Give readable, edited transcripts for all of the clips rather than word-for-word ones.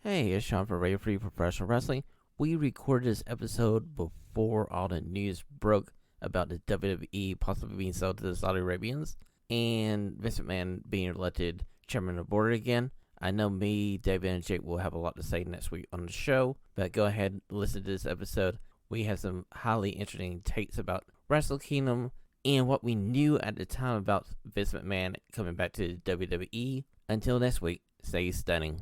Hey, it's Shawn for Radio Free Professional Wrestling. We recorded this episode before all the news broke about the WWE possibly being sold to the Saudi Arabians and Vince McMahon being elected chairman of the board again. I know me, David, and Jake will have a lot to say next week on the show, but go ahead and listen to this episode. We have some highly interesting takes about Wrestle Kingdom and what we knew at the time about Vince McMahon coming back to WWE. Until next week, stay stunning.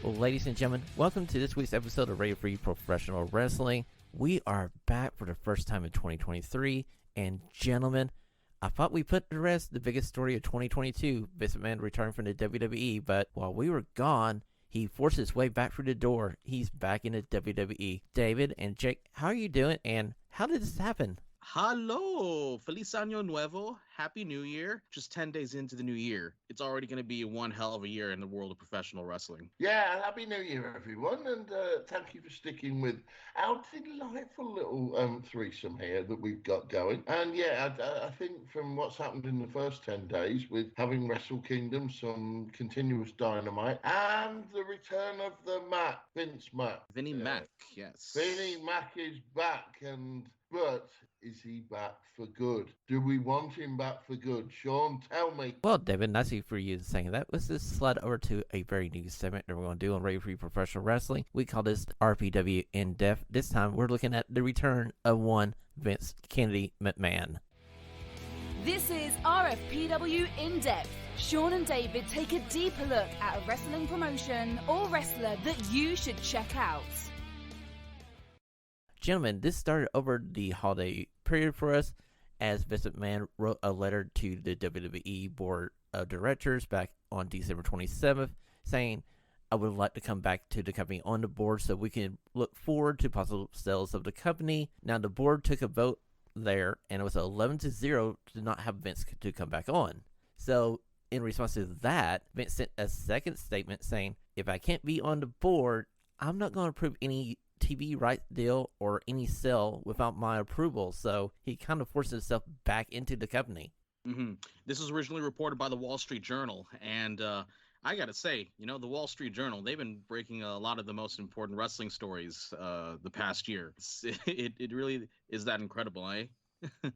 Well, ladies and gentlemen, welcome to this week's episode of Radio Free Professional Wrestling. We are back for the first time in 2023, and gentlemen, I thought we put to rest the biggest story of 2022, Vince McMahon returning from the WWE, but while we were gone, he forced his way back through the door. He's back in the WWE. David and Jake, how are you doing, and how did this happen? Hello, Feliz Año Nuevo, Happy New Year. Just 10 days into the new year. It's already going to be one hell of a year in the world of professional wrestling. Yeah, Happy New Year, everyone, and thank you for sticking with our delightful little threesome here that we've got going. And yeah, I think from what's happened in the first 10 days with having Wrestle Kingdom, some continuous dynamite, and the return of the Mac, Vince Mac. Vinnie Mac, yes. Vinnie Mac is back, but is he back for good? Do we want him back for good? Shawn, tell me. Well, David, nice for you saying that. Let's just slide over to a very new segment that we're going to do on Radio Free Professional Wrestling. We call this RPW In Depth. This time, we're looking at the return of one Vince Kennedy McMahon. This is RFPW In Depth. Shawn and David take a deeper look at a wrestling promotion or wrestler that you should check out. Gentlemen, this started over the holiday period for us as Vince McMahon wrote a letter to the WWE Board of Directors back on December 27th saying, I would like to come back to the company on the board so we can look forward to possible sales of the company. Now, the board took a vote there, and it was 11-0 to not have Vince to come back on. So, in response to that, Vince sent a second statement saying, if I can't be on the board, I'm not going to approve any TV rights deal or any sale without my approval. So he kind of forced himself back into the company. Mm-hmm. This was originally reported by the Wall Street Journal, and I gotta say, the Wall Street Journal, they've been breaking a lot of the most important wrestling stories the past year. It really is that incredible, eh?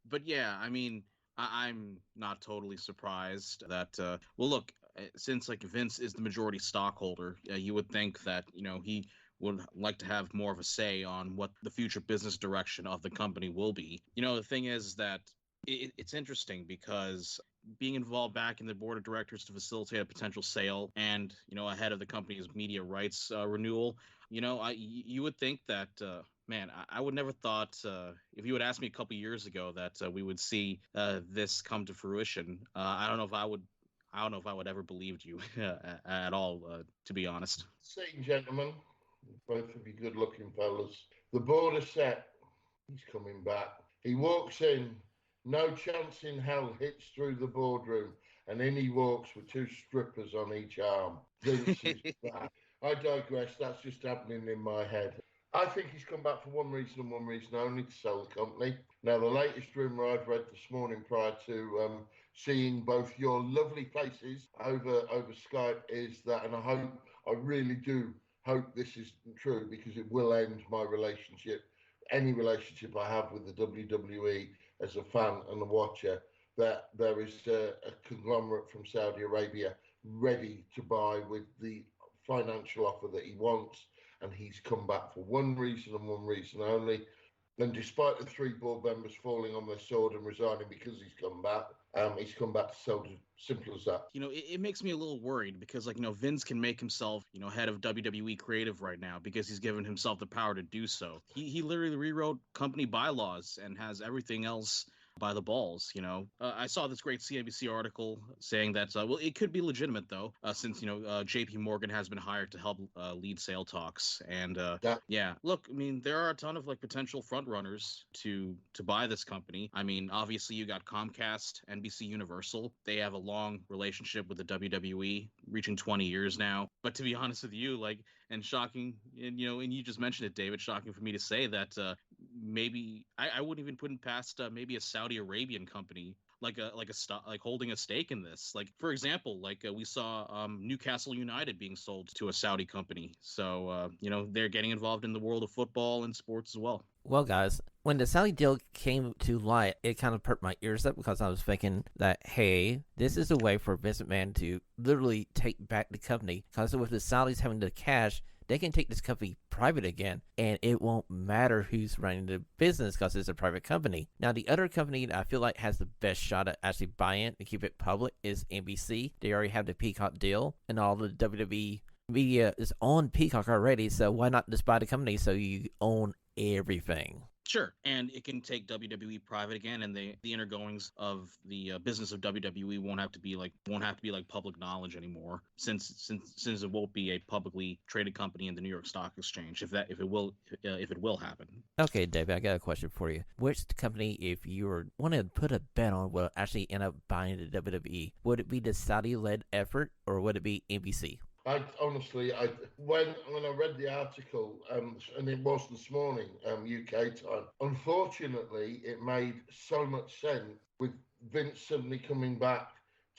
But yeah, I mean, I'm not totally surprised that well, look, since like Vince is the majority stockholder, you would think that he would like to have more of a say on what the future business direction of the company will be. The thing is that it's interesting because being involved back in the board of directors to facilitate a potential sale and, ahead of the company's media rights renewal, you would think that, man, I would never thought if you had asked me a couple years ago that we would see this come to fruition. I don't know if I would ever believed you at all, to be honest. Sitting gentlemen, both of you good-looking fellas. The board is set. He's coming back. He walks in. No chance in hell hits through the boardroom. And in he walks with two strippers on each arm. Vince is back. I digress. That's just happening in my head. I think he's come back for one reason and one reason only, to sell the company. Now, the latest rumour I've read this morning prior to seeing both your lovely faces over Skype is that, and I really do hope this is true because it will end my relationship, any relationship I have with the WWE as a fan and a watcher, that there is a conglomerate from Saudi Arabia ready to buy with the financial offer that he wants. And he's come back for one reason and one reason only. And despite the three board members falling on their sword and resigning because he's come back to sell. Simple as that. It makes me a little worried because, Vince can make himself, head of WWE creative right now because he's given himself the power to do so. He literally rewrote company bylaws and has everything else by the balls. I saw this great CNBC article saying that well, it could be legitimate though, since JP Morgan has been hired to help lead sale talks. And yeah, look, I mean, there are a ton of like potential front runners to buy this company. I mean, obviously you got Comcast, NBC Universal. They have a long relationship with the WWE, reaching 20 years now. But to be honest with you, like, and shocking, and and you just mentioned it, David, shocking for me to say that maybe I wouldn't even put it past maybe a Saudi Arabian company like holding a stake in this. Like, for example, like we saw Newcastle United being sold to a Saudi company. So they're getting involved in the world of football and sports as well. Well, guys, when the Saudi deal came to light, it kind of perked my ears up because I was thinking that, hey, this is a way for Vince McMahon to literally take back the company. Because with the Saudis having the cash, they can take this company private again, and it won't matter who's running the business because it's a private company. Now, the other company that I feel like has the best shot at actually buying it and keep it public is NBC. They already have the Peacock deal, and all the WWE media is on Peacock already, so why not just buy the company so you own everything? Sure, and it can take WWE private again, and the inner goings of the business of WWE won't have to be like public knowledge anymore, since it won't be a publicly traded company in the New York Stock Exchange. If it will happen. Okay, David, I got a question for you. Which company, if you want to put a bet on, will actually end up buying the WWE? Would it be the Saudi-led effort, or would it be NBC? Honestly, when I read the article, and it was this morning, UK time, unfortunately, it made so much sense with Vince suddenly coming back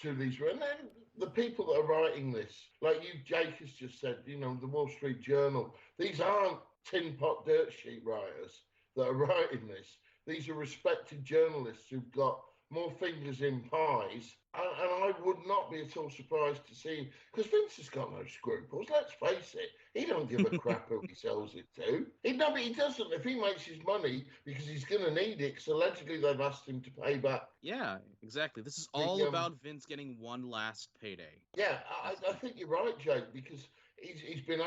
to these. And then the people that are writing this, like you, Jake, has just said, the Wall Street Journal, these aren't tin pot dirt sheet writers that are writing this. These are respected journalists who've got more fingers in pies, and I would not be at all surprised to see, because Vince has got no scruples, let's face it. He don't give a crap who he sells it to. He doesn't. If he makes his money, because he's going to need it, because allegedly they've asked him to pay back. Yeah, exactly. This is all about Vince getting one last payday. Yeah, I think you're right, Jake, because he's been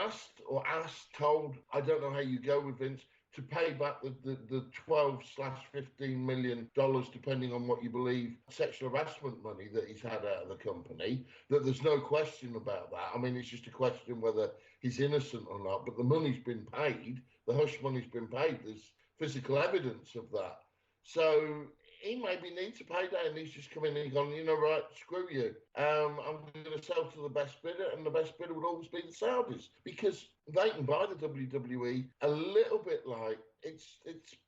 told, I don't know how you go with Vince, to pay back the $12/15 million, depending on what you believe, sexual harassment money that he's had out of the company, that there's no question about that. I mean, it's just a question whether he's innocent or not, but the money's been paid, the hush money's been paid, there's physical evidence of that. So he maybe needs a payday, and he's just come in and gone, right, screw you. I'm going to sell to the best bidder, and the best bidder would always be the Saudis, because they can buy the WWE a little bit like it's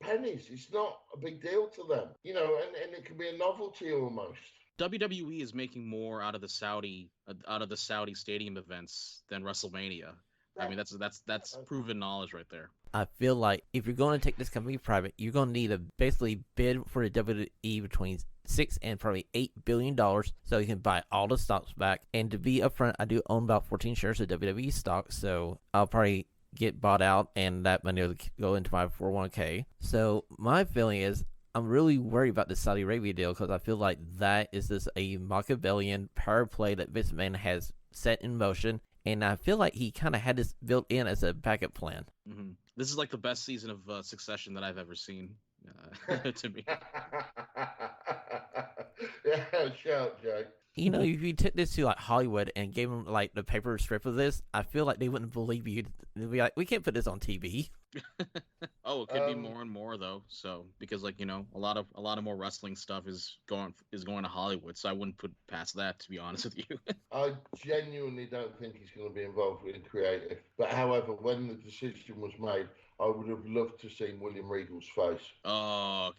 pennies. It's not a big deal to them, and it can be a novelty almost. WWE is making more out of the Saudi stadium events than WrestleMania. I mean, that's proven knowledge right there. I feel like if you're going to take this company private, you're going to need to basically bid for the WWE between $6 and probably $8 billion so you can buy all the stocks back. And to be upfront, I do own about 14 shares of WWE stock, so I'll probably get bought out and that money will go into my 401k. So my feeling is I'm really worried about the Saudi Arabia deal because I feel like that is just a Machiavellian power play that Vince McMahon has set in motion. And I feel like he kind of had this built in as a backup plan. Mm-hmm. This is like the best season of Succession that I've ever seen, to me. Yeah, shout, Jake. If you took this to like Hollywood and gave them like the paper strip of this, I feel like they wouldn't believe you. They'd be like, "We can't put this on TV." Oh, it could be more and more though. So because a lot of more wrestling stuff is going to Hollywood, so I wouldn't put past that, to be honest with you. I genuinely don't think he's going to be involved with creative. But however, when the decision was made, I would have loved to see William Regal's face. Oh,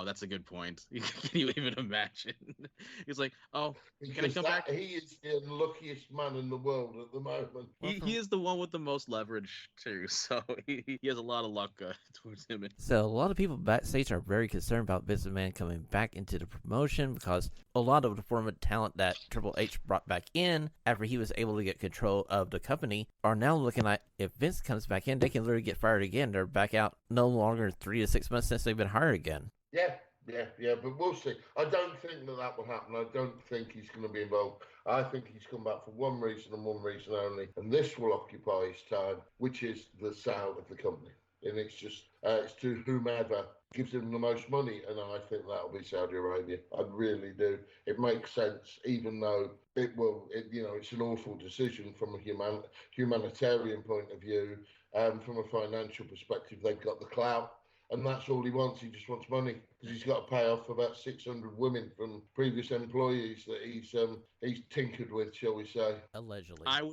that's a good point. Can you even imagine? He's like, oh, can I come back? He is the unluckiest man in the world at the moment. He is the one with the most leverage too, so he has a lot of luck towards him. So a lot of people backstage are very concerned about Vince McMahon coming back into the promotion because a lot of the former talent that Triple H brought back in after he was able to get control of the company are now looking like if Vince comes back in, they can literally get fired again. They're back out no longer 3 to 6 months since they've been hired again. Yeah, but we'll see. I don't think that will happen. I don't think he's going to be involved. I think he's come back for one reason and one reason only, and this will occupy his time, which is the sale of the company. and it's just it's to whomever gives them the most money, and I think that'll be Saudi Arabia. I really do. It makes sense, even though it's an awful decision from a humanitarian point of view. From a financial perspective, they've got the clout, and that's all he wants. He just wants money because he's got to pay off about 600 women from previous employees that he's tinkered with, shall we say? Allegedly. I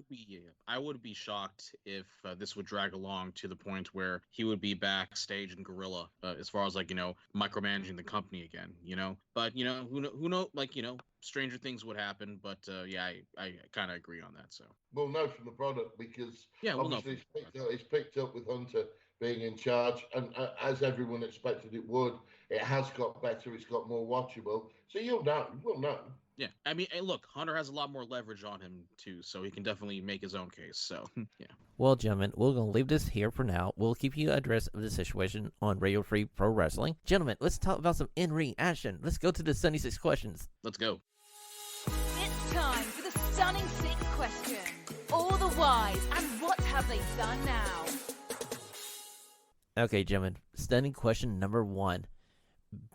would be shocked if this would drag along to the point where he would be backstage in Gorilla, as far as micromanaging the company again. But who know, stranger things would happen. But I kind of agree on that. So we'll know from the product because obviously we'll it's picked up with Hunter being in charge, and as everyone expected it would, it has got better. It's got more watchable. So we'll know. Yeah, I mean, hey, look, Hunter has a lot more leverage on him too, so he can definitely make his own case. So yeah. Well, gentlemen, we're going to leave this here for now. We'll keep you abreast of the situation on Radio Free Pro Wrestling. Gentlemen, let's talk about some in-ring action. Let's go to the 76 questions. Let's go. It's time for the Stunning Six question. All the whys and what have they done now? Okay, gentlemen, stunning question number 1.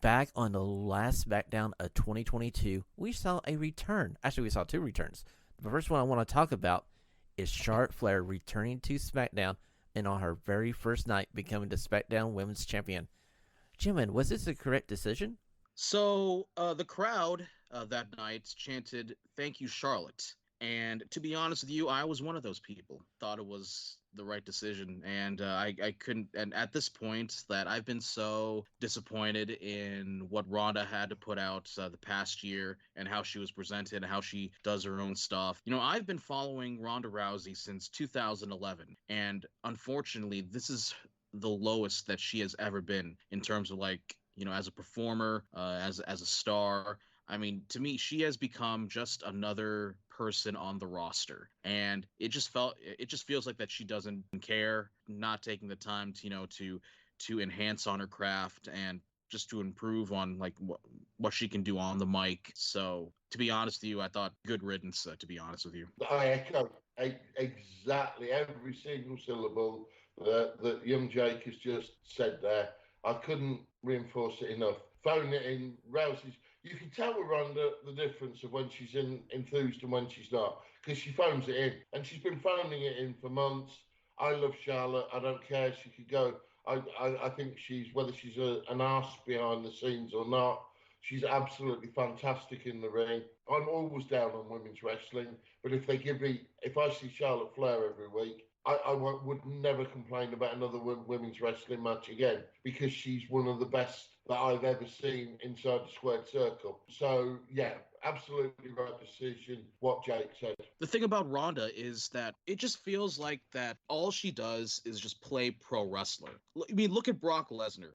Back on the last SmackDown of 2022, we saw a return. Actually, we saw 2 returns. The first one I want to talk about is Charlotte Flair returning to SmackDown and on her very first night becoming the SmackDown Women's Champion. Gentlemen, was this a correct decision? So the crowd that night chanted, "Thank you, Charlotte." And to be honest with you, I was one of those people. Thought it was the right decision, and I couldn't. And at this point, that I've been so disappointed in what Ronda had to put out the past year and how she was presented, how she does her own stuff. I've been following Ronda Rousey since 2011, and unfortunately, this is the lowest that she has ever been in terms of as a performer, as a star. I mean, to me, she has become just another person on the roster, and it just feels like that she doesn't care, not taking the time to enhance on her craft and just to improve on what she can do on the mic. So to be honest with you, I thought good riddance. To be honest with you, I echo exactly every single syllable that young Jake has just said there. I couldn't reinforce it enough. Phone it in, Rousey's. You can tell with Ronda the difference of when she's enthused and when she's not, because she phones it in, and she's been phoning it in for months. I love Charlotte. I don't care. She could go. I think whether she's an arse behind the scenes or not, she's absolutely fantastic in the ring. I'm always down on women's wrestling, but if I see Charlotte Flair every week, I would never complain about another women's wrestling match again, because she's one of the best that I've ever seen inside the squared circle. So, yeah, absolutely right decision, what Jake said. The thing about Ronda is that it just feels like that all she does is just play pro wrestler. I mean, look at Brock Lesnar.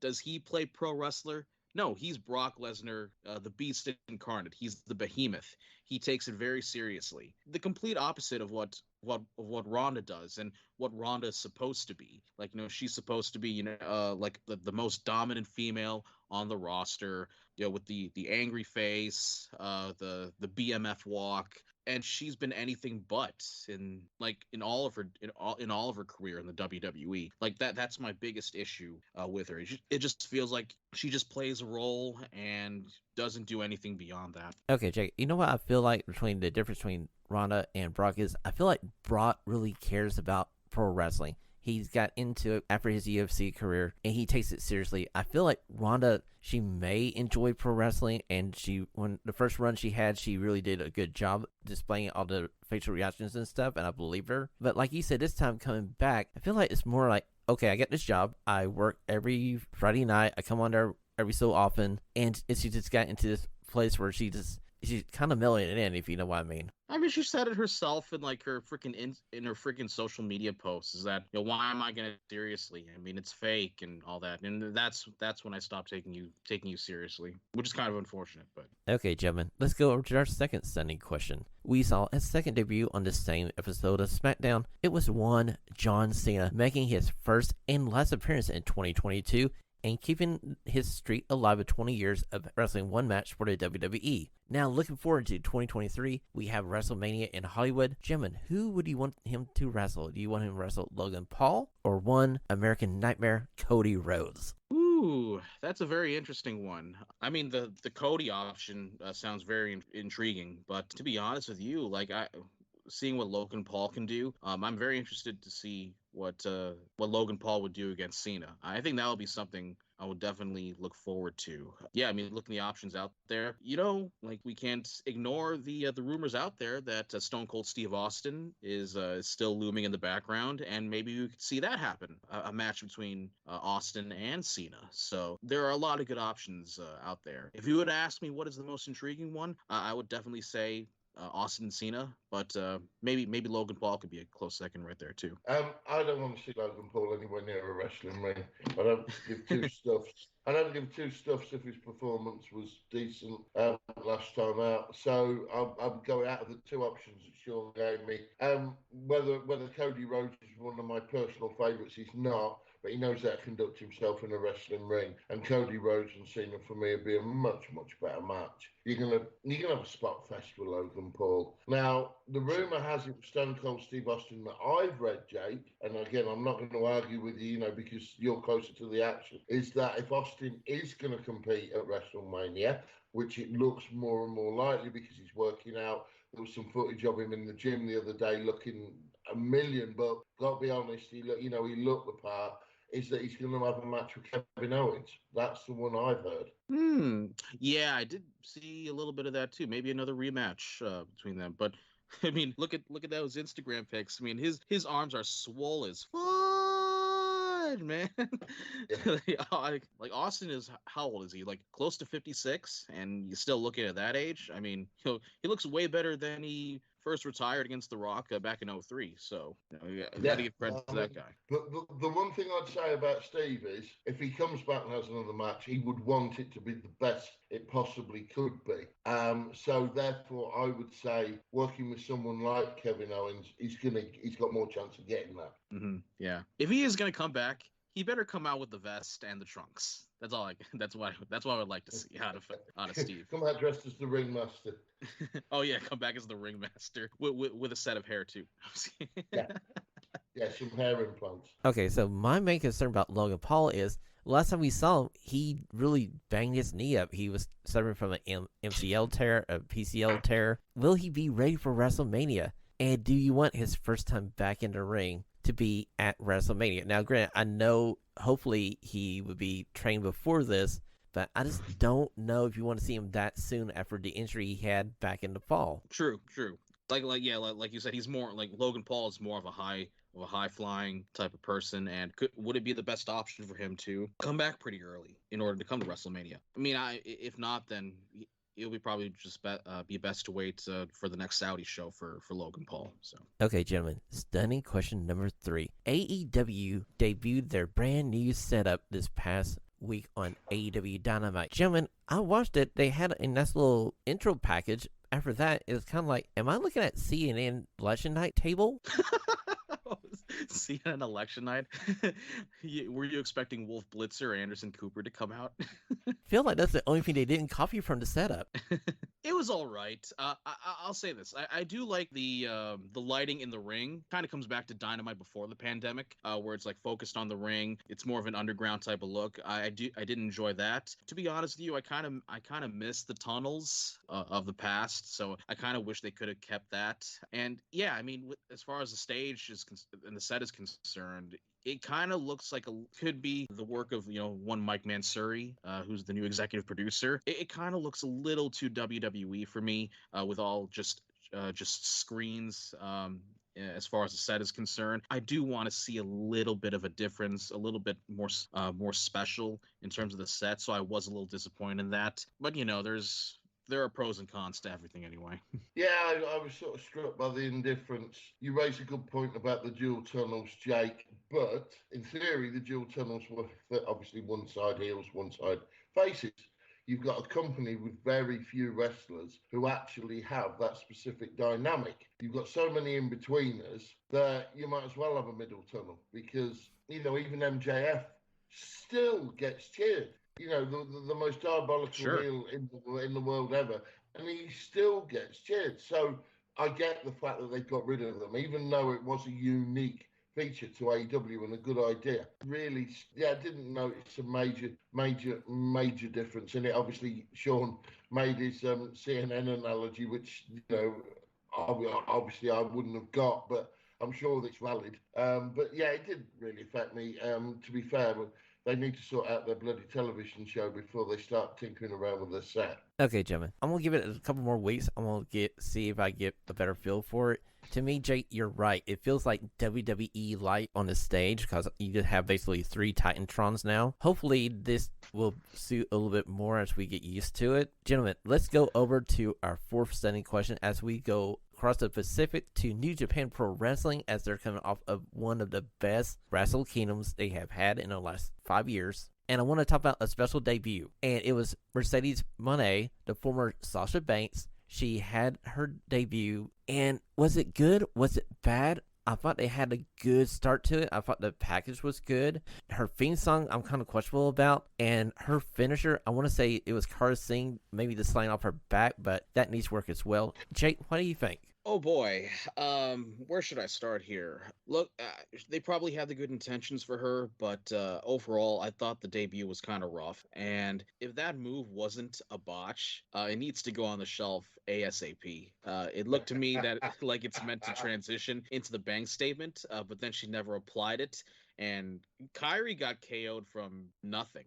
Does he play pro wrestler? No, he's Brock Lesnar, the beast incarnate. He's the behemoth. He takes it very seriously. The complete opposite of what Ronda does and what Ronda is supposed to be. She's supposed to be, the most dominant female on the roster, with the angry face, the BMF walk. And she's been anything but in all of her career in the WWE. That's my biggest issue with her. It just feels like she just plays a role and doesn't do anything beyond that. Okay, Jake, you know what I feel like between the difference between Ronda and Brock is? I feel like Brock really cares about pro wrestling. He's got into it after his UFC career, and he takes it seriously. I feel like Ronda, she may enjoy pro wrestling, and when the first run she had, she really did a good job displaying all the facial reactions and stuff, and I believe her. But like you said, this time coming back, I feel like it's more like, okay, I get this job. I work every Friday night. I come on there every so often, and she just got into this place where she's kind of mailing it in, if you know what I mean. I mean, she said it herself in her freaking social media posts, is that, why am I gonna seriously? I mean, it's fake and all that, and that's when I stopped taking you seriously, which is kind of unfortunate. But okay, gentlemen, let's go over to our second stunning question. We saw a second debut on the same episode of SmackDown. It was one John Cena making his first and last appearance in 2022. and keeping his streak alive of 20 years of wrestling one match for the WWE. Now, looking forward to 2023, we have WrestleMania in Hollywood. Gentlemen, who would you want him to wrestle? Do you want him to wrestle Logan Paul or one American Nightmare, Cody Rhodes? Ooh, that's a very interesting one. I mean, the Cody option sounds very intriguing, but to be honest with you, seeing what Logan Paul can do, I'm very interested to see what Logan Paul would do against Cena. I think that would be something I would definitely look forward to. Yeah, I mean, looking the options out there, we can't ignore the rumors out there that Stone Cold Steve Austin is still looming in the background, and maybe we could see that happen, a match between Austin and Cena. So there are a lot of good options out there. If you would ask me what is the most intriguing one, I would definitely say Austin and Cena, but maybe Logan Paul could be a close second right there too. I don't want to see Logan Paul anywhere near a wrestling ring. I don't give two stuffs. I don't give two stuffs if his performance was decent last time out. So I'm going out of the two options that Shawn gave me. Whether Cody Rhodes is one of my personal favourites, he's not. But he knows how to conduct himself in a wrestling ring. And Cody Rhodes and Cena for me would be a much, much better match. You're gonna have a spot fest with Logan Paul. Now, the rumour has it Stone Cold Steve Austin that I've read, Jake, and again, I'm not going to argue with you, because you're closer to the action, is that if Austin is going to compete at WrestleMania, which it looks more and more likely because he's working out. There was some footage of him in the gym the other day looking a million, but got to be honest, he looked the part. Is that he's going to have a match with Kevin Owens. That's the one I've heard. Yeah, I did see a little bit of that too. Maybe another rematch between them. But I mean, look at those Instagram pics. I mean, his arms are swole as fuck, man. Like Austin is, how old is he? Like close to 56, and you're still looking at that age. I mean, he looks way better than he first retired against The Rock back in 2003. So, gotta give credit to that guy. But the one thing I'd say about Steve is, if he comes back and has another match, he would want it to be the best it possibly could be. So therefore, I would say working with someone like Kevin Owens, he's got more chance of getting that. Mm-hmm. Yeah, if he is gonna come back, he better come out with the vest and the trunks. That's all. That's what I would like to see out of Steve. Come out dressed as the ringmaster. Oh yeah, come back as the ringmaster with a set of hair too. Yeah, some hair implants. Okay, so my main concern about Logan Paul is last time we saw him, he really banged his knee up. He was suffering from an MCL tear, a PCL tear. Will he be ready for WrestleMania? And do you want his first time back in the ring to be at WrestleMania? Now, granted, I know hopefully he would be trained before this, but I just don't know if you want to see him that soon after the injury he had back in the fall. True. Like you said, he's more like Logan Paul is more of a high flying type of person, and would it be the best option for him to come back pretty early in order to come to WrestleMania? I mean, if not, then it'll be probably just be best to wait for the next Saudi show for Logan Paul. So okay, gentlemen, stunning question number 3. AEW debuted their brand new setup this past week on AEW Dynamite. Gentlemen, I watched it. They had a nice little intro package. After that, it was kind of like, am I looking at CNN election night table? CNN election night? Were you expecting Wolf Blitzer or Anderson Cooper to come out? Feel like that's the only thing they didn't copy from the setup. It was all right. I'll say this. I do like the lighting in the ring. Kind of comes back to Dynamite before the pandemic, where it's like focused on the ring. It's more of an underground type of look. I did enjoy that. To be honest with you, I kind of miss the tunnels of the past. So I kind of wish they could have kept that. And yeah, I mean, as far as the stage and the set is concerned, it kind of looks like could be the work of one Mike Mansouri, who's the new executive producer. It kind of looks a little too WWE for me, with all just screens. As far as the set is concerned, I do want to see a little bit of a difference, a little bit more special in terms of the set. So I was a little disappointed in that. But there are pros and cons to everything anyway. Yeah, I was sort of struck by the indifference. You raise a good point about the dual tunnels, Jake, but in theory, the dual tunnels were obviously one side heels, one side faces. You've got a company with very few wrestlers who actually have that specific dynamic. You've got so many in-betweeners that you might as well have a middle tunnel because, even MJF still gets cheered. You know, the most diabolical Sure. heel in the world ever, and he still gets cheered. So I get the fact that they got rid of them, even though it was a unique feature to AEW and a good idea. Really, yeah, I didn't notice a major difference in it. Obviously, Shawn made his CNN analogy, which, you know, obviously I wouldn't have got, but I'm sure that's valid. But yeah, it didn't really affect me. To be fair, but they need to sort out their bloody television show before they start tinkering around with their set. Okay, gentlemen, I'm gonna give it a couple more weeks. I'm gonna see if I get a better feel for it. To me, Jake, you're right. It feels like WWE light on the stage because you just have basically 3 Titantrons now. Hopefully, this will suit a little bit more as we get used to it. Gentlemen, let's go over to our 4th standing question as we go across the Pacific to New Japan Pro Wrestling, as they're coming off of one of the best Wrestle Kingdoms they have had in the last 5 years. And I want to talk about a special debut. And it was Mercedes Moné, the former Sasha Banks. She had her debut. And was it good? Was it bad? I thought they had a good start to it. I thought the package was good. Her theme song, I'm kind of questionable about. And her finisher, I want to say it was Cara Singh, maybe the slaying off her back, but that needs work as well. Jake, what do you think? Oh boy, where should I start here? Look, they probably had the good intentions for her, but overall, I thought the debut was kind of rough. And if that move wasn't a botch, it needs to go on the shelf ASAP. It looked to me that like it's meant to transition into the bank statement, but then she never applied it. And Kyrie got KO'd from nothing.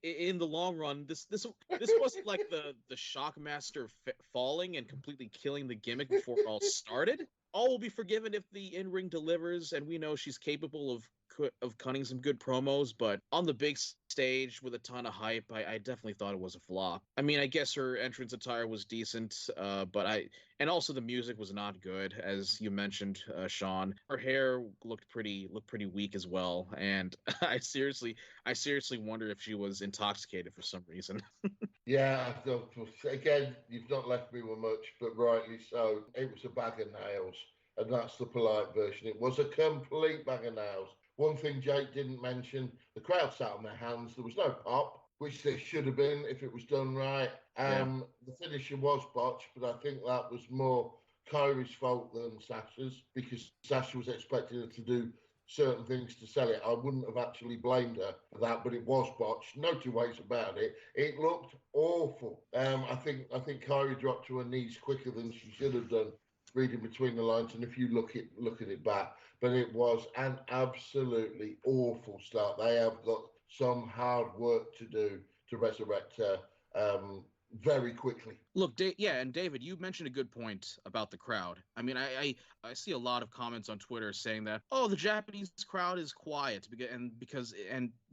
In the long run, this wasn't like the Shockmaster falling and completely killing the gimmick before it all started. All will be forgiven if the in-ring delivers, and we know she's capable of cutting some good promos, but on the big stage with a ton of hype, I definitely thought it was a flop. I mean, I guess her entrance attire was decent, and also the music was not good, as you mentioned, Shawn. Her hair looked pretty weak as well, and I seriously wonder if she was intoxicated for some reason. Yeah, again, you've not left me with much, but rightly so. It was a bag of nails, and that's the polite version. It was a complete bag of nails. One thing Jake didn't mention, the crowd sat on their hands. There was no pop, which there should have been if it was done right. The finisher was botched, but I think that was more Kyrie's fault than Sasha's, because Sasha was expecting her to do certain things to sell it. I wouldn't have actually blamed her for that, but it was botched. No two ways about it. It looked awful. I think Kyrie dropped to her knees quicker than she should have done, reading between the lines. And if you look at it back, but it was an absolutely awful start. They have got some hard work to do to resurrect her very quickly. Look, and David, you mentioned a good point about the crowd. I mean, I see a lot of comments on Twitter saying that, oh, the Japanese crowd is quiet because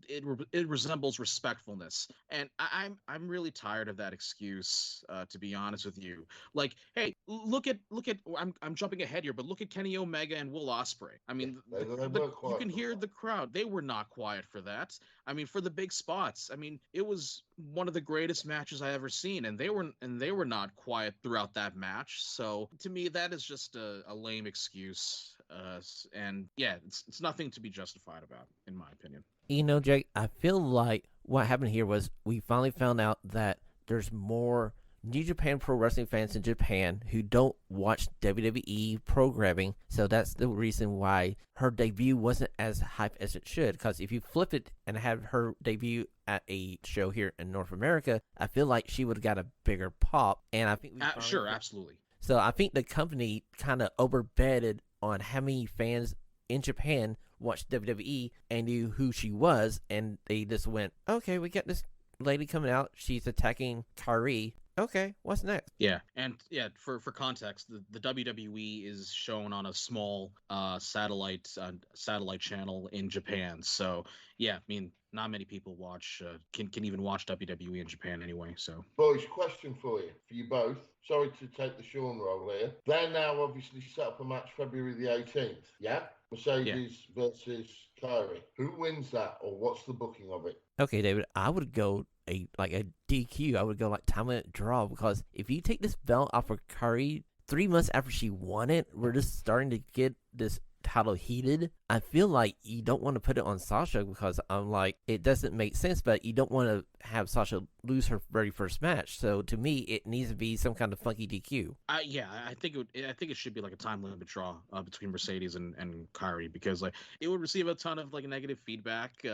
it resembles respectfulness, and I'm really tired of that excuse. To be honest with you, like, hey, look at I'm jumping ahead here, but look at Kenny Omega and Will Ospreay. I mean, you can hear the crowd. They were not quiet for that. I mean, for the big spots. I mean, it was one of the greatest matches I ever seen, and they were not quiet throughout that match. So to me, that is just a lame excuse. And yeah, it's nothing to be justified about, in my opinion. You know, Jake, I feel like what happened here was we finally found out that there's more New Japan Pro Wrestling fans in Japan who don't watch WWE programming, so that's the reason why her debut wasn't as hype as it should. Because if you flip it and have her debut at a show here in North America, I feel like she would have got a bigger pop. And I think sure, absolutely. So I think the company kind of overbetted on how many fans in Japan watched WWE and knew who she was, and they just went, okay, we got this lady coming out, she's attacking Kyrie. Okay, what's next? Yeah, and yeah, for context, the WWE is shown on a small satellite channel in Japan. So yeah, I mean, not many people can even watch WWE in Japan anyway. So, boys, question for you both. Sorry to take the Shawn role here. They're now obviously set up a match February the 18th. Yeah, Mercedes versus Kyrie. Who wins that, or what's the booking of it? Okay, David, I would go a DQ. I would go like time limit draw, because if you take this belt off of Kyrie 3 months after she won it, we're just starting to get this title heated, I feel like you don't want to put it on Sasha because I'm like, it doesn't make sense, but you don't want to have Sasha lose her very first match. So to me, it needs to be some kind of funky DQ. Yeah, I think it should be like a time limit draw between Mercedes and Kairi, because like it would receive a ton of like negative feedback.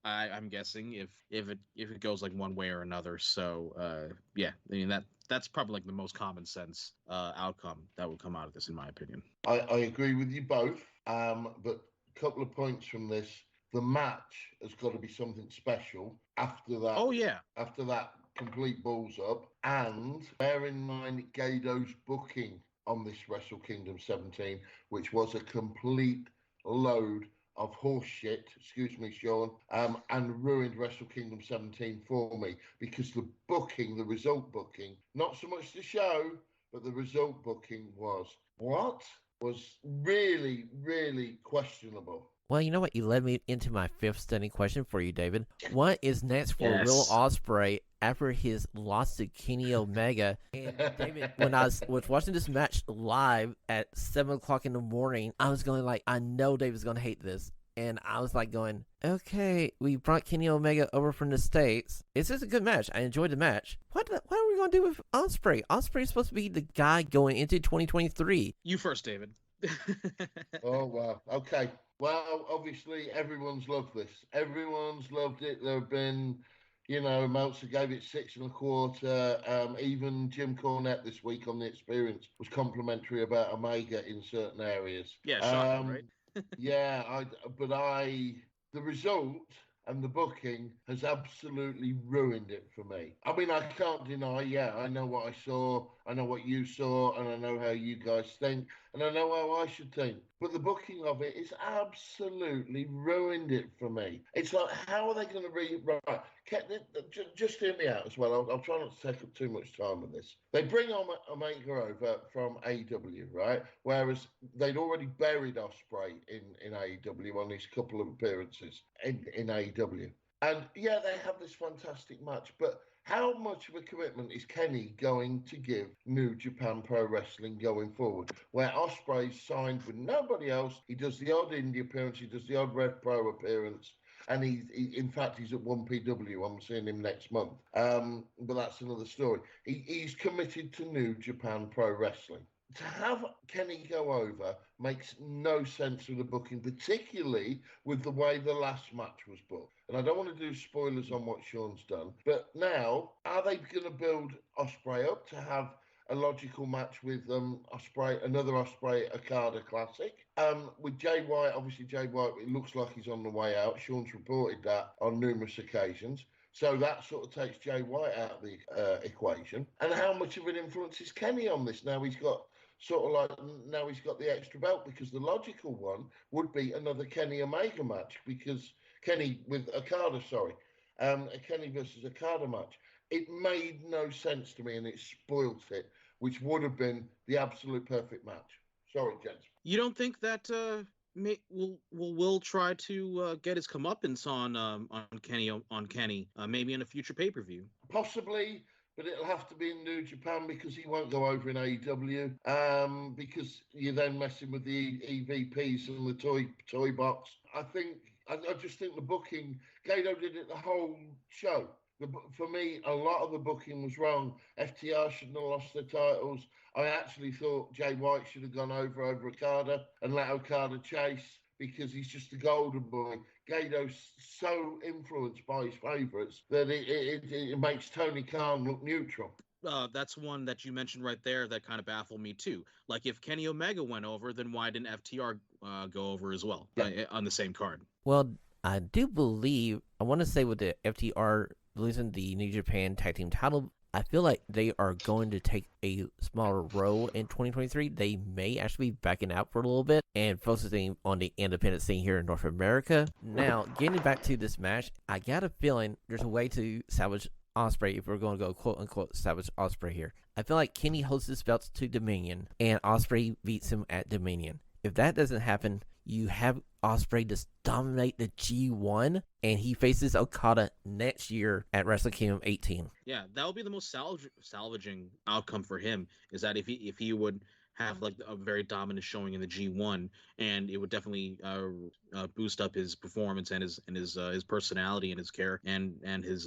I'm guessing if it goes like one way or another. So yeah, I mean that's probably like the most common sense outcome that would come out of this, in my opinion. I agree with you both, but a couple of points from this. The match has got to be something special after that. Oh yeah. After that complete balls up, and bear in mind Gado's booking on this Wrestle Kingdom 17, which was a complete load of horse shit, excuse me, Shawn, and ruined Wrestle Kingdom 17 for me, because the booking, the result booking, not so much the show, but the result booking was really, really questionable. Well, you know what? You led me into my fifth stunning question for you, David. What is next for Will Ospreay after his loss to Kenny Omega? And David, when I was watching this match live at 7 o'clock in the morning, I was going like, I know David's going to hate this. And I was like going, okay, we brought Kenny Omega over from the States. It's just a good match. I enjoyed the match. What are we going to do with Ospreay? Ospreay is supposed to be the guy going into 2023. You first, David. Oh, wow. Okay. Well, obviously, everyone's loved this. Everyone's loved it. There have been, Meltzer gave it 6.25. Even Jim Cornette this week on The Experience was complimentary about Omega in certain areas. Yeah, shocking, right? The result and the booking has absolutely ruined it for me. I mean, I can't deny, I know what I saw, I know what you saw, and I know how you guys think, and I know how I should think. But the booking of it is absolutely ruined it for me. It's like, how are they going to right? Just hear me out as well. I'll try not to take up too much time on this. They bring Omega over from AEW, right? Whereas they'd already buried Ospreay in AEW on these couple of appearances in AEW. And yeah, they have this fantastic match, but how much of a commitment is Kenny going to give New Japan Pro Wrestling going forward, where Ospreay's signed with nobody else? He does the odd indie appearance, he does the odd Rev Pro appearance, and in fact, he's at 1PW. I'm seeing him next month. But that's another story. He's committed to New Japan Pro Wrestling. To have Kenny go over makes no sense with the booking, particularly with the way the last match was booked. And I don't want to do spoilers on what Shawn's done, but now, are they going to build Ospreay up to have a logical match with Ospreay, another Ospreay Okada Classic? With Jay White, obviously Jay White, it looks like he's on the way out. Shawn's reported that on numerous occasions. So that sort of takes Jay White out of the equation. And how much of an influence is Kenny on this? Now he's got the extra belt, because the logical one would be another Kenny Omega match, because Kenny with Okada, a Kenny versus Okada match. It made no sense to me, and it spoilt it, which would have been the absolute perfect match. Sorry, gents. You don't think that will try to get his comeuppance on Kenny, maybe in a future pay-per-view? Possibly, but it'll have to be in New Japan, because he won't go over in AEW, because you're then messing with the EVPs and the toy box. I just think the booking, Gato did it the whole show. For me, a lot of the booking was wrong. FTR shouldn't have lost their titles. I actually thought Jay White should have gone over Okada and let Okada chase, because he's just a golden boy. Gato's so influenced by his favourites that it makes Tony Khan look neutral. That's one that you mentioned right there that kind of baffled me too. Like, if Kenny Omega went over, then why didn't FTR go over as well on the same card? Well, I do believe, I want to say with the FTR losing the New Japan Tag Team title, I feel like they are going to take a smaller role in 2023. They may actually be backing out for a little bit and focusing on the independent scene here in North America. Now, getting back to this match, I got a feeling there's a way to salvage Ospreay if we're going to go quote-unquote salvage Ospreay here. I feel like Kenny holds his belts to Dominion, and Ospreay beats him at Dominion. If that doesn't happen, you have Ospreay just dominate the G1, and he faces Okada next year at Wrestle Kingdom 18. Yeah, that would be the most salvaging outcome for him, is that if he would have like a very dominant showing in the G1, and it would definitely boost up his performance and his personality and his care and his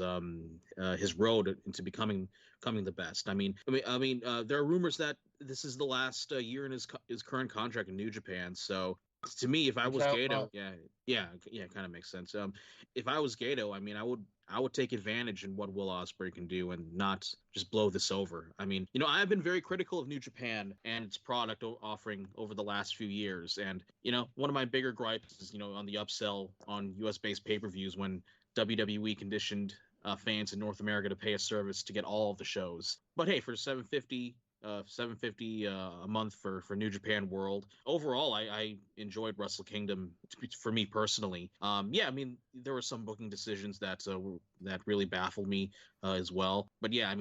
road into becoming the best. There are rumors that this is the last year in his current contract in New Japan. So to me, if I was Gato, yeah, kind of makes sense. If I was Gato, I would take advantage in what Will Ospreay can do and not just blow this over. I've been very critical of New Japan and its product offering over the last few years. And, one of my bigger gripes is, on the upsell on US-based pay-per-views when WWE conditioned fans in North America to pay a service to get all of the shows. But hey, for $750 a month for New Japan World. Overall, I enjoyed Wrestle Kingdom for me personally. There were some booking decisions that really baffled me as well. But yeah,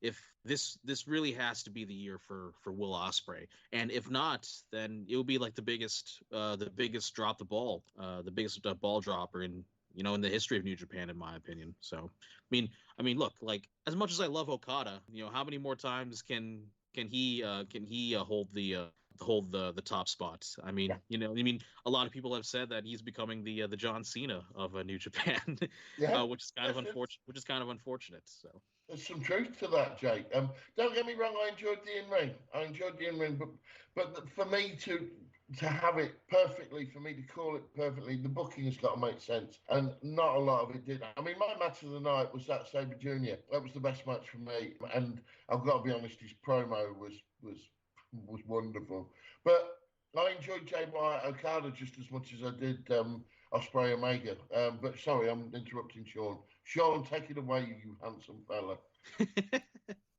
if this really has to be the year for Will Ospreay, and if not, then it will be like the biggest drop the ball, the biggest ball dropper in the history of New Japan, in my opinion. So, look, like as much as I love Okada, how many more times can he hold the top spot? A lot of people have said that he's becoming the John Cena of New Japan, which is kind of unfortunate. So there's some truth to that, Jake. Don't get me wrong, I enjoyed the in-ring, but for me to have it perfectly, for me to call it perfectly, the booking has got to make sense, and not a lot of it did. My match of the night was that Sabre Jr. That was the best match for me, and I've got to be honest, his promo was wonderful. But I enjoyed Jay White Okada just as much as I did Ospreay Omega. But sorry, I'm interrupting Sean. Sean, take it away, you handsome fella.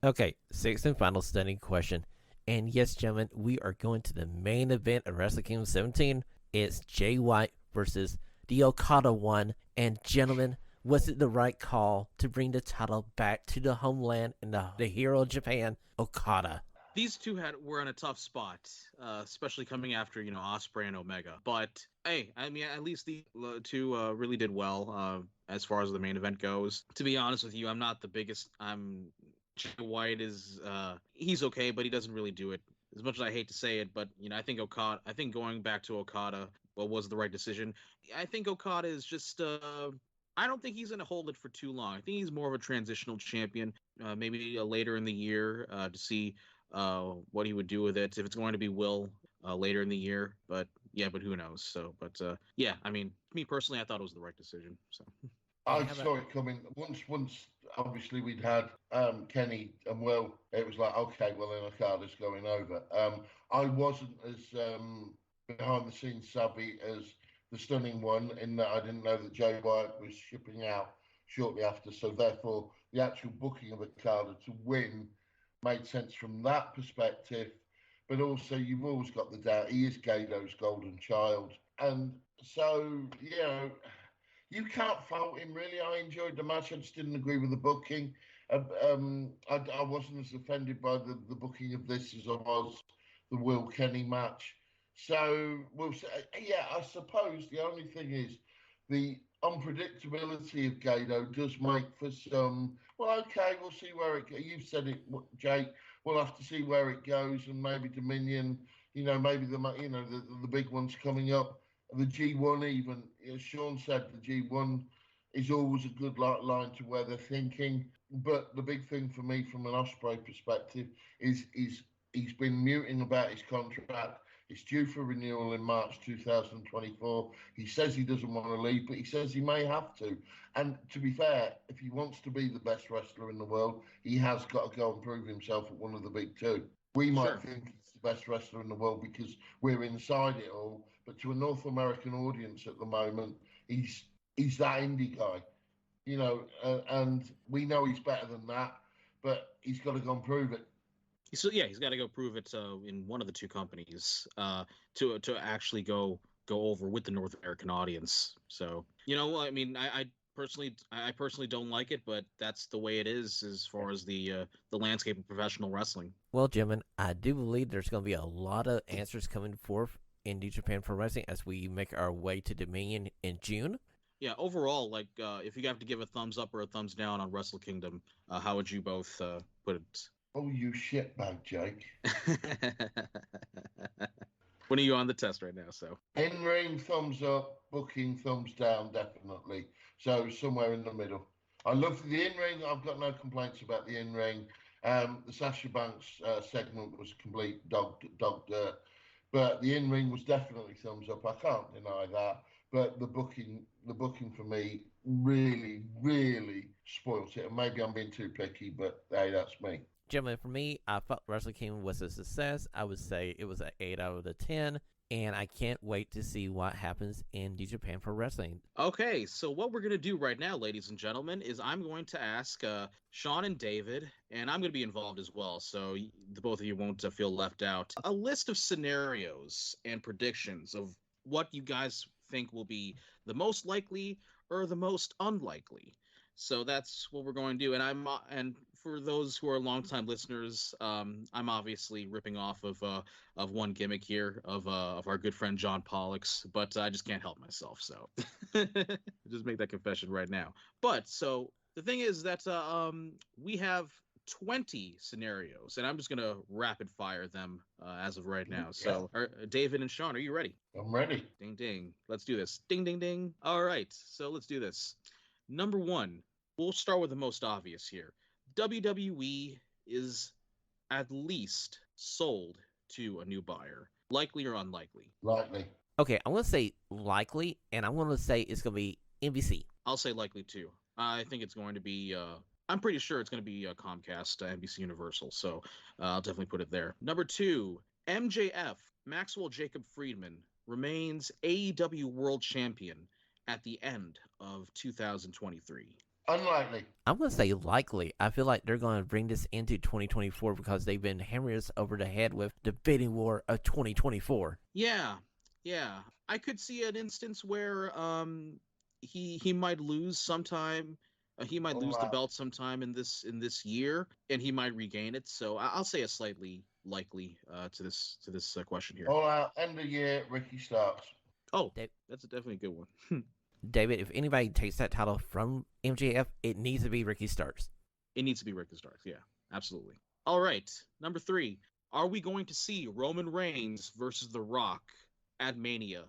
Okay, sixth and final stunning question. And yes, gentlemen, we are going to the main event of Wrestle Kingdom 17. It's Jay White versus the Okada one. And gentlemen, was it the right call to bring the title back to the homeland and the hero of Japan, Okada? These two were in a tough spot, especially coming after Ospreay and Omega. But hey, at least the two really did well as far as the main event goes. To be honest with you, I'm not the biggest. Jay White is he's okay, but he doesn't really do it. As much as I hate to say it, but I think going back to Okada was the right decision. I think Okada is just I don't think he's going to hold it for too long. I think he's more of a transitional champion, maybe later in the year to see what he would do with it if it's going to be Will later in the year. But who knows? So, me personally, I thought it was the right decision. So I saw it coming. Once obviously we'd had Kenny and Will, it was like, okay, well then Okada's going over. I wasn't as behind the scenes savvy as the Stunning one in that I didn't know that Jay White was shipping out shortly after. So therefore, the actual booking of Okada to win made sense from that perspective. But also, you've always got the doubt. He is Gato's golden child. And so, you can't fault him, really. I enjoyed the match. I just didn't agree with the booking. I wasn't as offended by the booking of this as I was the Will Kenny match. So, I suppose the only thing is the unpredictability of Gato does make for some, well, okay, we'll see where it goes. You've said it, Jake. We'll have to see where it goes, and maybe Dominion, maybe the big ones coming up. The G1 even, as Sean said, the G1 is always a good line to where they're thinking. But the big thing for me from an Ospreay perspective is he's been muting about his contract. It's due for renewal in March 2024. He says he doesn't want to leave, but he says he may have to. And to be fair, if he wants to be the best wrestler in the world, he has got to go and prove himself at one of the big two. We might think he's the best wrestler in the world because we're inside it all, but to a North American audience at the moment, he's that indie guy, and we know he's better than that, but he's got to go and prove it. So he's got to go prove it in one of the two companies to actually go over with the North American audience. So I personally don't like it, but that's the way it is as far as the landscape of professional wrestling. Well, gentlemen, I do believe there's going to be a lot of answers coming forth in New Japan Pro Wrestling as we make our way to Dominion in June. Yeah, overall, if you have to give a thumbs up or a thumbs down on Wrestle Kingdom, how would you both put it? Oh, you shitbag, Jake. When are you on the test right now? So In-ring, thumbs up. Booking, thumbs down, definitely. So somewhere in the middle. I love the in-ring. I've got no complaints about the in-ring. The Sasha Banks segment was complete dog dirt. But the in-ring was definitely thumbs up. I can't deny that. But the booking for me really, really spoilt it. And maybe I'm being too picky, but hey, that's me. Gentlemen, for me, I thought Wrestle Kingdom was a success. I would say it was an 8 out of 10. And I can't wait to see what happens in New Japan Pro Wrestling. okay, so what we're gonna do right now, ladies and gentlemen, is I'm going to ask Shawn and David, and I'm gonna be involved as well, so the both of you won't feel left out. A list of scenarios and predictions of what you guys think will be the most likely or the most unlikely. So that's what we're going to do, and for those who are longtime listeners, I'm obviously ripping off of one gimmick here of our good friend John Pollock's, but I just can't help myself. So just make that confession right now. But so the thing is that we have 20 scenarios, and I'm just gonna rapid fire them as of right now. So David and Shawn, are you ready? I'm ready. Ding ding. Let's do this. Ding ding ding. All right, so let's do this. Number one, we'll start with the most obvious here. WWE is at least sold to a new buyer. Likely or unlikely? Likely. Okay, I'm going to say likely, and I'm going to say it's going to be NBC. I'll say likely too. I think it's going to be, I'm pretty sure it's going to be Comcast, NBC Universal, so I'll definitely put it there. Number two, MJF, Maxwell Jacob Friedman, remains AEW World Champion at the end of 2023. Unlikely. I'm going to say likely. I feel like they're going to bring this into 2024 because they've been hammering us over the head with the bidding war of 2024. Yeah. I could see an instance where he might lose sometime. He might lose the belt sometime in this year, and he might regain it. So I'll say a slightly likely to this question here. All out, end of year, Ricky Starks. Oh, that's definitely a good one. David, if anybody takes that title from MJF, it needs to be Ricky Starks. It needs to be Ricky Starks, yeah, absolutely. All right, number three. Are we going to see Roman Reigns versus The Rock at Mania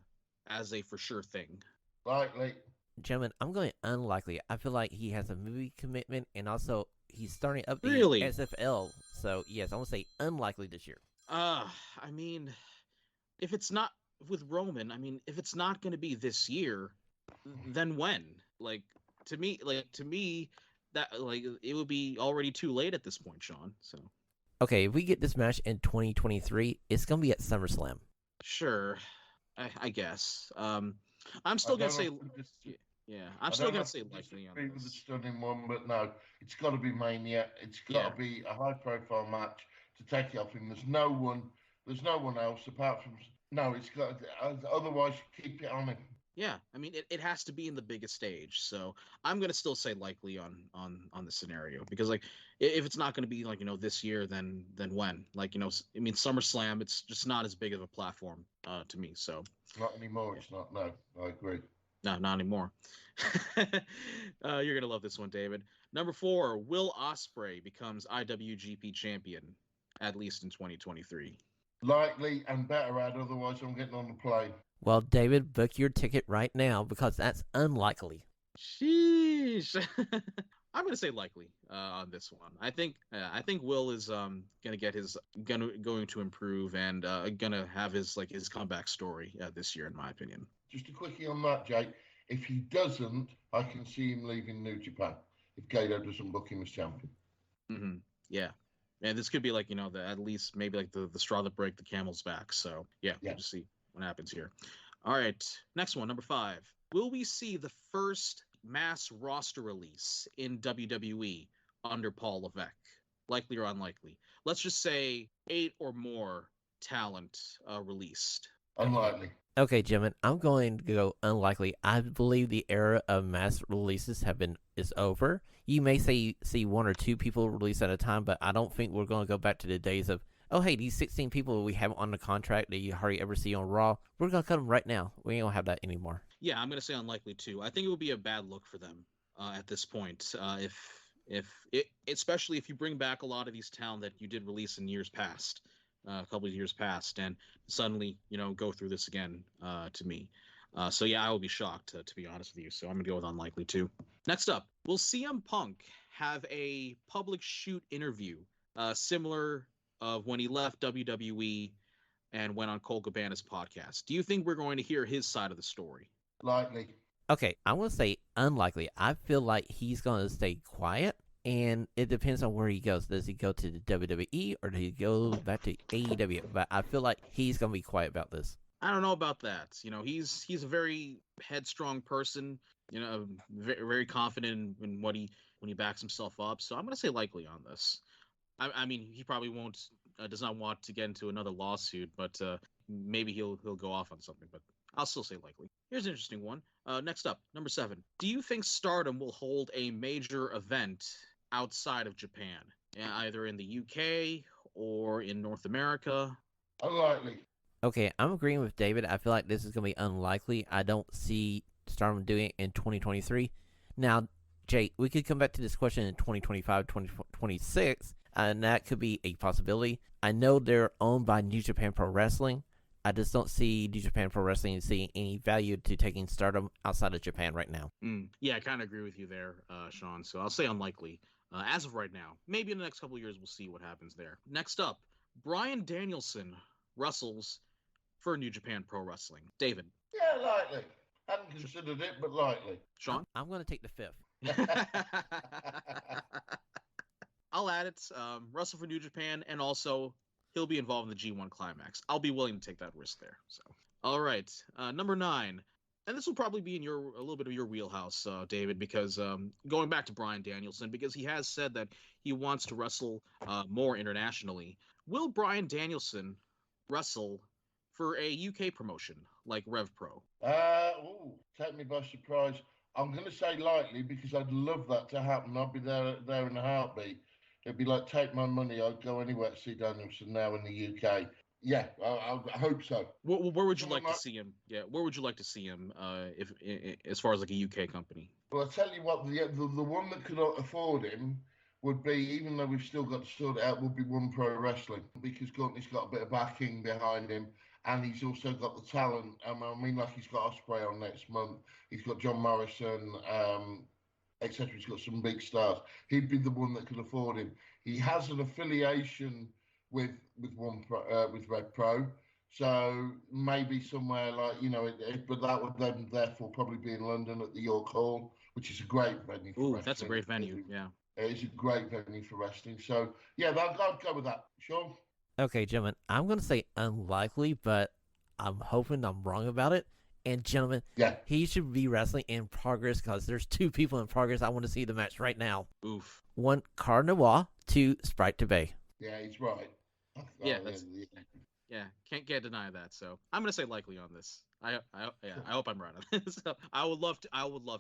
as a for sure thing? Likely. Gentlemen, I'm going unlikely. I feel like he has a movie commitment, and also he's starting up the Really? SFL. So, yes, I'm going to say unlikely this year. I mean, if it's not with Roman, if it's not going to be this year, then when? To me, that it would be already too late at this point, Shawn. So okay, if we get this match in 2023, it's gonna be at SummerSlam. Sure, I guess. I'm still gonna say I'm still gonna say likely on this. The stunning one, but no, it's got to be Mania. It's got to be a high-profile match to take it off him. There's no one else apart from It's got otherwise keep it on him. Yeah, it has to be in the biggest stage. So I'm gonna still say likely on the scenario because if it's not gonna be this year, then when? SummerSlam, it's just not as big of a platform to me. So not anymore. It's not. No, I agree. No, not anymore. You're gonna love this one, David. Number 4, Will Ospreay becomes IWGP champion, at least in 2023. Likely and better at. Otherwise, I'm getting on the plane. Well, David, book your ticket right now because that's unlikely. Sheesh. I'm gonna say likely on this one. I think Will is going to improve and gonna have his comeback story this year, in my opinion. Just a quickie on that, Jake. If he doesn't, I can see him leaving New Japan if Gato doesn't book him as champion. Mm-hmm. Yeah. And this could be at least maybe the straw that break the camel's back. So yeah. We'll just see what happens here. All right, next one, number 5. Will we see the first mass roster release in WWE under Paul Levesque? Likely or unlikely? Let's just say 8 or more talent released. Unlikely. Okay, gentlemen, I'm going to go unlikely. I believe the era of mass releases is over. You may see 1 or 2 people release at a time, but I don't think we're going to go back to the days of, oh, hey, these 16 people we have on the contract that you hardly ever see on Raw, we're going to cut them right now. We ain't going to have that anymore. Yeah, I'm going to say unlikely too. I think it would be a bad look for them at this point Especially if you bring back a lot of these talent that you did release in years past, a couple of years past, and suddenly go through this again. To me, so yeah, I will be shocked to be honest with you. So I'm gonna go with unlikely too. Next up, will CM Punk have a public shoot interview similar of when he left WWE and went on Cole Cabana's podcast? Do you think we're going to hear his side of the story? Likely. Okay, I want to say unlikely. I feel like he's going to stay quiet, and it depends on where he goes. Does he go to the WWE or does he go back to AEW? But I feel like he's going to be quiet about this. I don't know about that. He's a very headstrong person. Very, very confident in when he backs himself up. So I'm going to say likely on this. I mean, he probably does not want to get into another lawsuit, but maybe he'll go off on something. But I'll still say likely. Here's an interesting one. Next up, number 7. Do you think Stardom will hold a major event outside of Japan, either in the UK or in North America? Unlikely. Okay, I'm agreeing with David. I feel like this is going to be unlikely. I don't see Stardom doing it in 2023. Now, Jay, we could come back to this question in 2025, 2026, and that could be a possibility. I know they're owned by New Japan Pro Wrestling. I just don't see New Japan Pro Wrestling seeing any value to taking Stardom outside of Japan right now. Yeah, I kind of agree with you there, Shawn. So I'll say unlikely. As of right now, maybe in the next couple of years, we'll see what happens there. Next up, Bryan Danielson wrestles for New Japan Pro Wrestling. David. Yeah, likely. Hadn't considered it, but likely. Shawn? I'm going to take the 5th. I'll add it. Wrestle for New Japan, and also he'll be involved in the G1 Climax. I'll be willing to take that risk there. So, all right, number 9, and this will probably be in a little bit of your wheelhouse, David, because going back to Bryan Danielson, because he has said that he wants to wrestle more internationally. Will Bryan Danielson wrestle for a UK promotion like Rev Pro? Take me by surprise. I'm going to say likely because I'd love that to happen. I'd be there in a heartbeat. It'd be like, take my money. I'd go anywhere to see Danielson now in the UK. Yeah, I hope so. Where would you like to see him? Yeah, where would you like to see him? If as far as like a UK company? Well, I'll tell you what, the one that could afford him would be, even though we've still got to sort it out, would be One Pro Wrestling, because Courtney's got a bit of backing behind him, and he's also got the talent. I mean, like he's got Ospreay on next month. He's got John Morrison, etc. He's got some big stars. He'd be the one that could afford him. He has an affiliation with Red Pro, so maybe somewhere like but that would then therefore probably be in London at the York Hall, which is a great venue. Ooh, that's a great venue. Yeah, it's a great venue for wrestling. So yeah, I'd go with that. Sure. Okay, gentlemen, I'm going to say unlikely, but I'm hoping I'm wrong about it. And gentlemen, he should be wrestling in Progress because there's 2 people in Progress. I want to see the match right now. Oof. 1, Carnois, 2, Sprite to Bay. Yeah, he's right. Yeah, can't deny that. So I'm gonna say likely on this. I hope I'm right on this. So I would love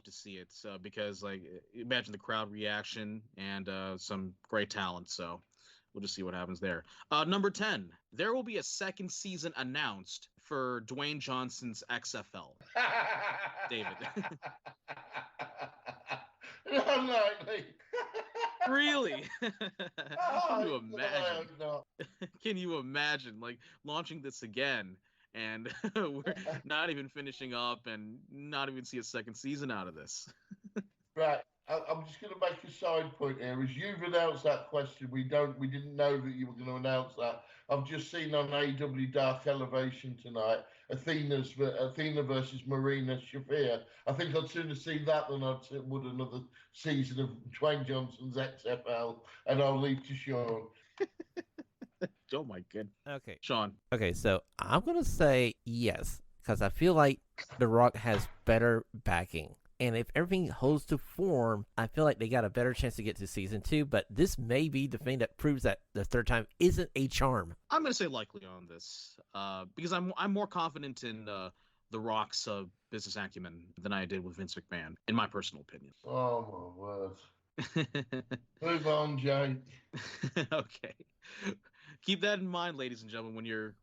to see it. So because like imagine the crowd reaction and some great talent. So we'll just see what happens there. Number 10, there will be a second season announced for Dwayne Johnson's XFL. David. Unlikely. Really? Can you imagine? Can you imagine like launching this again and we're not even finishing up and not even see a second season out of this? Right. I'm just going to make a side point here. As you've announced that question, we didn't know that you were going to announce that. I've just seen on AEW Dark Elevation tonight, Athena versus Marina Shafir. I think I'd sooner see that than I would another season of Dwayne Johnson's XFL, and I'll leave to Shawn. Oh my goodness. Okay. Shawn. Okay, so I'm going to say yes, because I feel like The Rock has better backing. And if everything holds to form, I feel like they got a better chance to get to season 2. But this may be the thing that proves that the third time isn't a charm. I'm going to say likely on this because I'm more confident in The Rock's business acumen than I did with Vince McMahon, in my personal opinion. Oh, my word. Move on, Jay. Okay. Keep that in mind, ladies and gentlemen,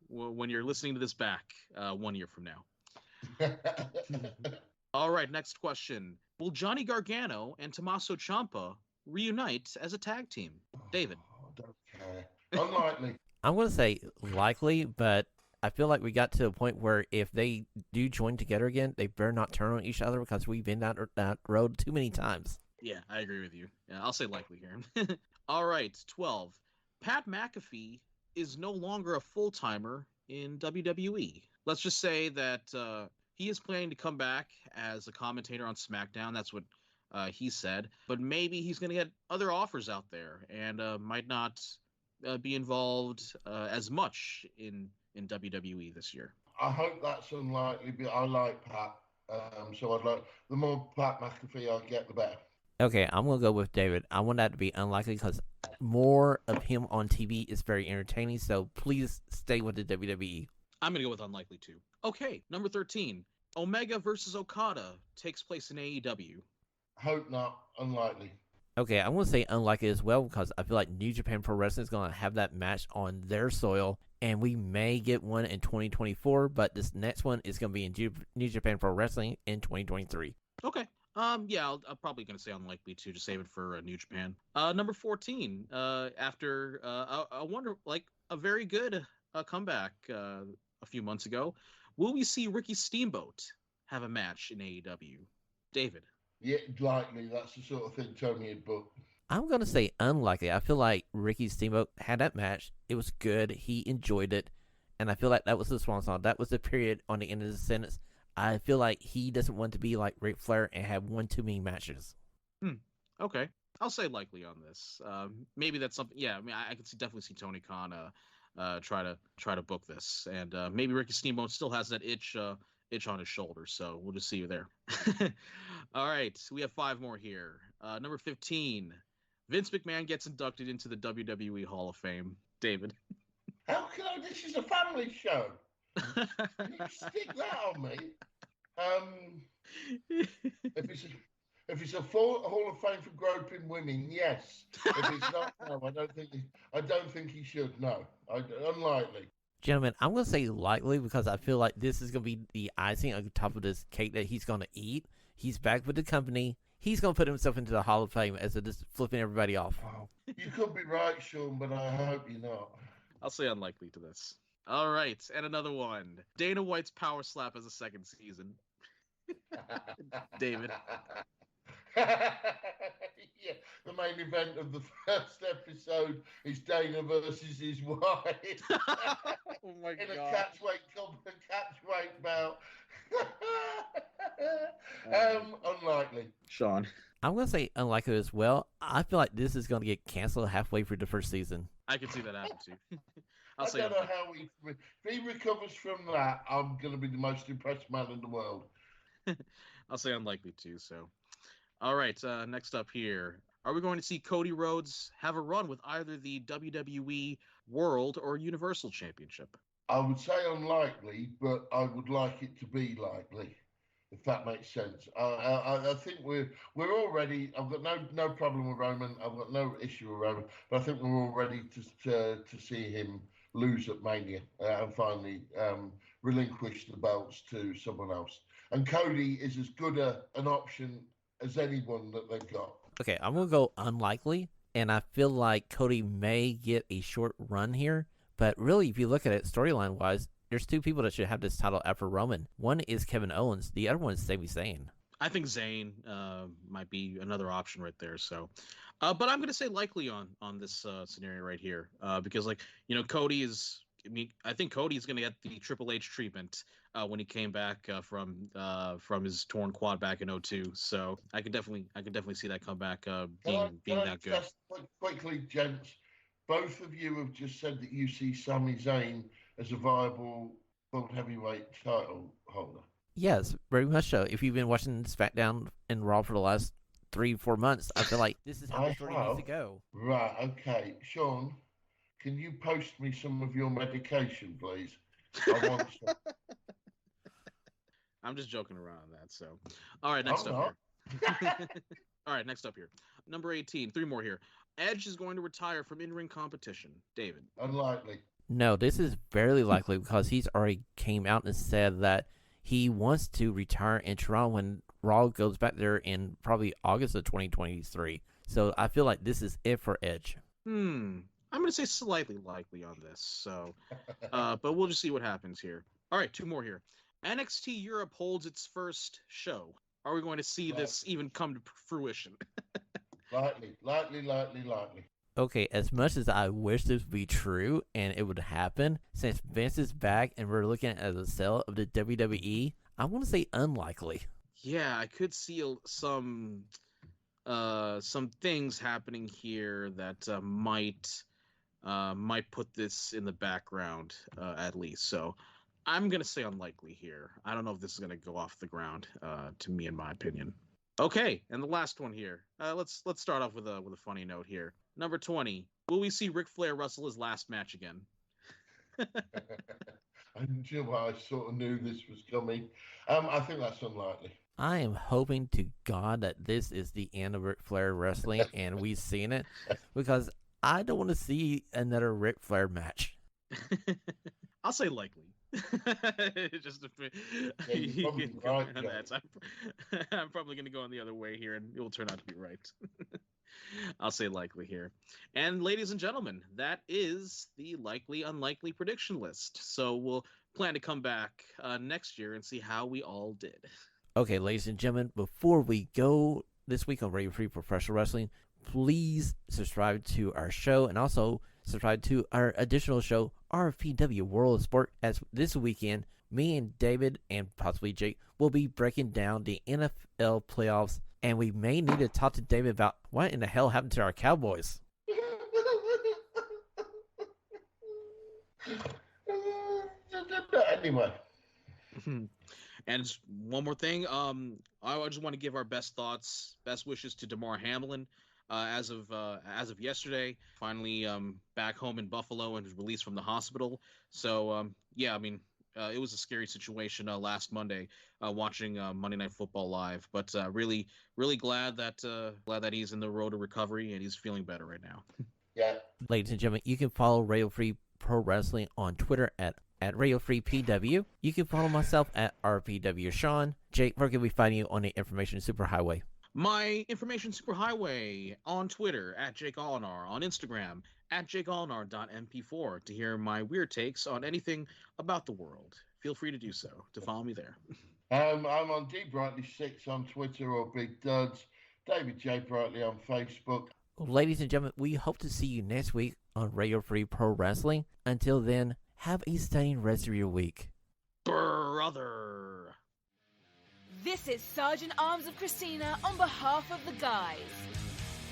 when you're listening to this back 1 year from now. All right, next question. Will Johnny Gargano and Tommaso Ciampa reunite as a tag team? David. I don't care. Unlikely. I'm going to say likely, but I feel like we got to a point where if they do join together again, they better not turn on each other because we've been down that road too many times. Yeah, I agree with you. Yeah, I'll say likely here. All right, 12. Pat McAfee is no longer a full-timer in WWE. Let's just say that he is planning to come back as a commentator on SmackDown. That's what he said. But maybe he's going to get other offers out there and might not be involved as much in WWE this year. I hope that's unlikely, but I like Pat. So I'd like the more Pat McAfee I get, the better. Okay, I'm going to go with David. I want that to be unlikely because more of him on TV is very entertaining, so please stay with the WWE. I'm going to go with unlikely too. Okay, number 13. Omega versus Okada takes place in AEW. Hope not. Unlikely. Okay, I'm going to say unlikely as well because I feel like New Japan Pro Wrestling is going to have that match on their soil, and we may get one in 2024, but this next one is going to be in New Japan Pro Wrestling in 2023. Okay. Yeah, I'm probably going to say unlikely too, just save it for New Japan. Number 14, after I wonder, like a very good comeback a few months ago, will we see Ricky Steamboat have a match in AEW? David. Yeah, likely. That's the sort of thing Tony had booked. I'm going to say unlikely. I feel like Ricky Steamboat had that match. It was good. He enjoyed it. And I feel like that was the swan song. That was the period on the end of the sentence. I feel like he doesn't want to be like Ric Flair and have one too many matches. Okay. I'll say likely on this. Maybe that's something. Yeah, I mean, I could definitely see Tony Khan try to book this. And maybe Ricky Steamboat still has that itch on his shoulder. So we'll just see you there. All right. We have 5 more here. Number 15. Vince McMahon gets inducted into the WWE Hall of Fame. David. How can I? This is a family show. You stick that on me. If it's a full Hall of Fame for groping women, yes. If it's not, no. I don't think he should. No, unlikely. Gentlemen, I'm going to say likely because I feel like this is going to be the icing on top of this cake that he's going to eat. He's back with the company. He's going to put himself into the Hall of Fame as just flipping everybody off. Wow. You could be right, Sean, but I hope you're not. I'll say unlikely to this. All right, and another one. Dana White's power slap as a second season. David. Yeah, the main event of the first episode is Dana versus his wife. Oh my in God. a catchweight bout. Unlikely. Shawn. I'm going to say unlikely as well. I feel like this is going to get canceled halfway through the first season. I can see that happen too. I don't know how if he recovers from that, I'm going to be the most impressed man in the world. I'll say unlikely too. So, all right. Next up here, are we going to see Cody Rhodes have a run with either the WWE World or Universal Championship? I would say unlikely, but I would like it to be likely, if that makes sense. I think we're all ready. I've got no problem with Roman. I've got no issue with Roman, but I think we're all ready to see him lose at Mania and finally relinquish the belts to someone else. And Cody is as good an option as anyone that they've got. Okay, I'm going to go unlikely, and I feel like Cody may get a short run here. But really, if you look at it storyline-wise, there's 2 people that should have this title after Roman. One is Kevin Owens. The other one is Sami Zayn. I think Zayn might be another option right there. So, but I'm going to say likely on this scenario right here because, like, you know, Cody is. I mean, I think Cody is going to get the Triple H treatment when he came back from his torn quad back in 2002. So I could definitely see that comeback being that good. Just quickly, gents, both of you have just said that you see Sami Zayn as a viable world heavyweight title holder. Yes, very much so. If you've been watching SmackDown and Raw for the last 3-4 months, I feel like this is how the story needs to go. Right, okay. Sean, can you post me some of your medication, please? I want some. I'm just joking around on that. So, all right, next up here. All right, next up here. Number 18, 3 more here. Edge is going to retire from in-ring competition. David. Unlikely. No, this is barely likely because he's already came out and said that he wants to retire in Toronto when Raw goes back there in probably August of 2023. So I feel like this is it for Edge. I'm going to say slightly likely on this. So, but we'll just see what happens here. All right, 2 more here. NXT Europe holds its first show. Are we going to see this even come to fruition? Lightly. Okay, as much as I wish this would be true and it would happen, since Vince is back and we're looking at the sale of the WWE, I want to say unlikely. Yeah, I could see some things happening here that might put this in the background at least. So I'm gonna say unlikely here. I don't know if this is gonna go off the ground. To me, in my opinion. Okay, and the last one here. Let's start off with a funny note here. Number 20. Will we see Ric Flair wrestle his last match again? I sort of knew this was coming. I think that's unlikely. I am hoping to God that this is the end of Ric Flair wrestling and we've seen it, because I don't want to see another Ric Flair match. I'll say likely. Just I'm probably going to go on the other way here, and it will turn out to be right. I'll say likely here. And ladies and gentlemen, that is the likely unlikely prediction list. So we'll plan to come back next year and see how we all did. Okay, ladies and gentlemen, before we go this week on Radio Free Professional Wrestling, please subscribe to our show and also subscribe to our additional show, RFPW World of Sport, as this weekend, me and David and possibly Jake will be breaking down the NFL playoffs, and we may need to talk to David about what in the hell happened to our Cowboys. Anyway. And one more thing, I just want to give our best thoughts, best wishes to Damar Hamlin. As of yesterday, finally back home in Buffalo and was released from the hospital. So it was a scary situation last Monday watching Monday Night Football live. But really glad that he's in the road to recovery and he's feeling better right now. Yeah. Ladies and gentlemen, you can follow Radio Free Pro Wrestling on Twitter at Radio Free PW. You can follow myself at RPW Shawn. Jake, where can we find you on the Information Superhighway? My Information Superhighway on Twitter at Jake Olinar, on Instagram at jakeolinar.mp4 to hear my weird takes on anything about the world. Feel free to do so, to follow me there. I'm on D Brightly 6 on Twitter or Big Duds. David J. Brightly on Facebook. Ladies and gentlemen, we hope to see you next week on Radio Free Pro Wrestling. Until then, have a stunning rest of your week. Brother. This is Sergeant Arms of Christina on behalf of the guys.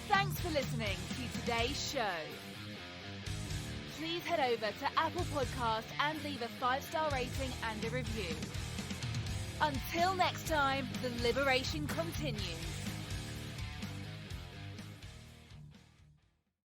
Thanks for listening to today's show. Please head over to Apple Podcasts and leave a 5-star rating and a review. Until next time, the liberation continues.